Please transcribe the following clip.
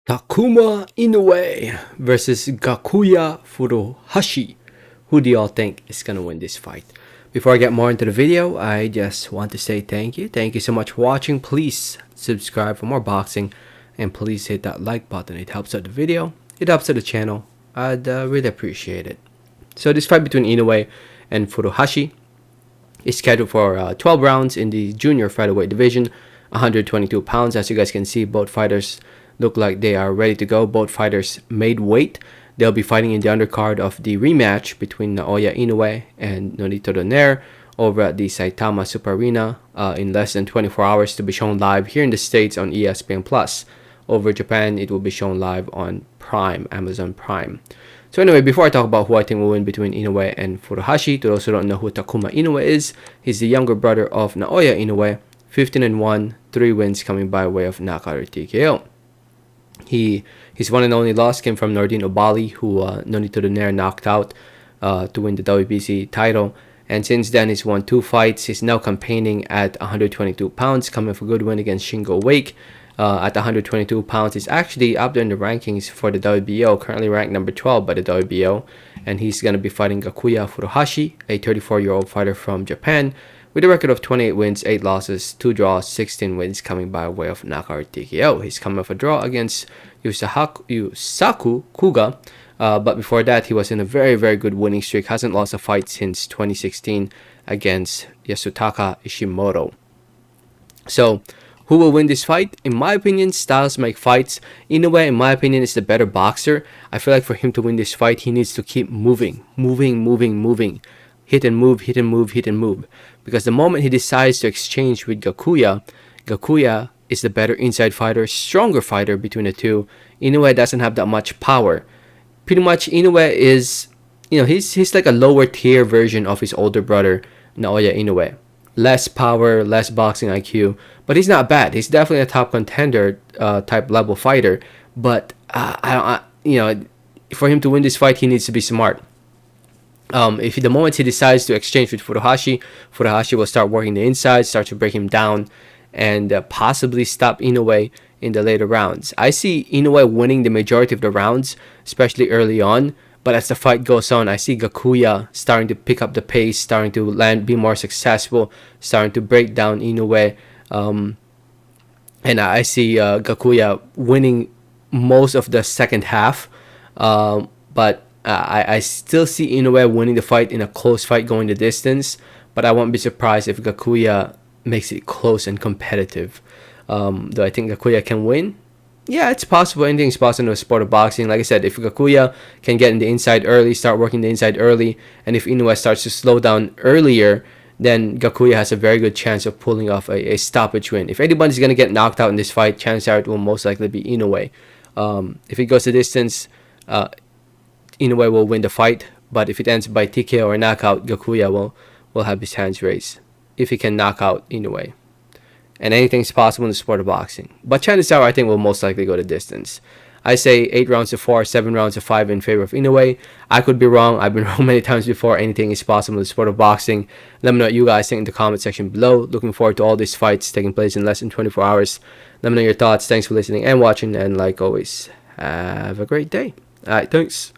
Takuma Inoue versus Gakuya Furuhashi. Who do y'all think is gonna win this fight? Before I get more into the video, I just want to say thank you. Thank you so much for watching. Please subscribe for more boxing and please hit that like button. It helps out the video. It helps out the channel. I'd really appreciate it. So this fight between Inoue and Furuhashi is scheduled for 12 rounds in the junior featherweight division, 122 pounds. As you guys can see, both fighters look like they are ready to go. Both fighters made weight. They'll be fighting in the undercard of the rematch between Naoya Inoue and Nonito Donaire over at the Saitama Super Arena in less than 24 hours, to be shown live here in the States on ESPN Plus. Over Japan, it will be shown live on Prime, Amazon Prime. So anyway, before I talk about who I think will win between Inoue and Furuhashi, to those who don't know who Takuma Inoue is, he's the younger brother of Naoya Inoue, 15-1, 3 wins coming by way of knockout or TKO. His one and only loss came from Nordin Obali, who Nonito Donaire knocked out to win the WBC title. And since then, he's won 2 fights. He's now campaigning at 122 pounds, coming off a good win against Shingo Wake. At 122 pounds, he's actually up there in the rankings for the WBO, currently ranked number 12 by the WBO. And he's going to be fighting Gakuya Furuhashi, a 34-year-old fighter from Japan, with a record of 28 wins, 8 losses, 2 draws, 16 wins coming by way of knockout TKO. He's coming off a draw against Yusaku Kuga, but before that, he was in a very, very good winning streak. Hasn't lost a fight since 2016 against Yasutaka Ishimoto. So, who will win this fight? In my opinion, styles make fights. Inoue, in my opinion, is the better boxer. I feel like for him to win this fight, he needs to keep moving. Hit and move, hit and move, hit and move. Because the moment he decides to exchange with Gakuya, Gakuya is the better inside fighter, stronger fighter between the two. Inoue doesn't have that much power. Pretty much Inoue is, he's like a lower tier version of his older brother, Naoya Inoue. Less power, less boxing IQ, but he's not bad. He's definitely a top contender type level fighter. But for him to win this fight, he needs to be smart. If the moment he decides to exchange with Furuhashi will start working the inside, start to break him down, and possibly stop Inoue in the later rounds. I see Inoue winning the majority of the rounds, especially early on. But as the fight goes on, I see Gakuya starting to pick up the pace, starting to be more successful, starting to break down Inoue. And I see Gakuya winning most of the second half. But I still see Inoue winning the fight in a close fight going the distance. But I won't be surprised if Gakuya makes it close and competitive. Do I think Gakuya can win? Yeah, it's possible. Anything's possible in the sport of boxing. Like I said, if Gakuya can get in the inside early, start working the inside early, and if Inoue starts to slow down earlier, then Gakuya has a very good chance of pulling off a stoppage win. If anybody's going to get knocked out in this fight, chances are it will most likely be Inoue. If it goes the distance, Inoue will win the fight. But if it ends by TKO or knockout, Gakuya will have his hands raised if he can knock out Inoue. And anything's possible in the sport of boxing. But chances are, I think, will most likely go the distance. I say 8 rounds to 4, 7 rounds to 5 in favor of Inoue. I could be wrong. I've been wrong many times before. Anything is possible in the sport of boxing. Let me know what you guys think in the comment section below. Looking forward to all these fights taking place in less than 24 hours. Let me know your thoughts. Thanks for listening and watching. And like always, have a great day. Alright, thanks.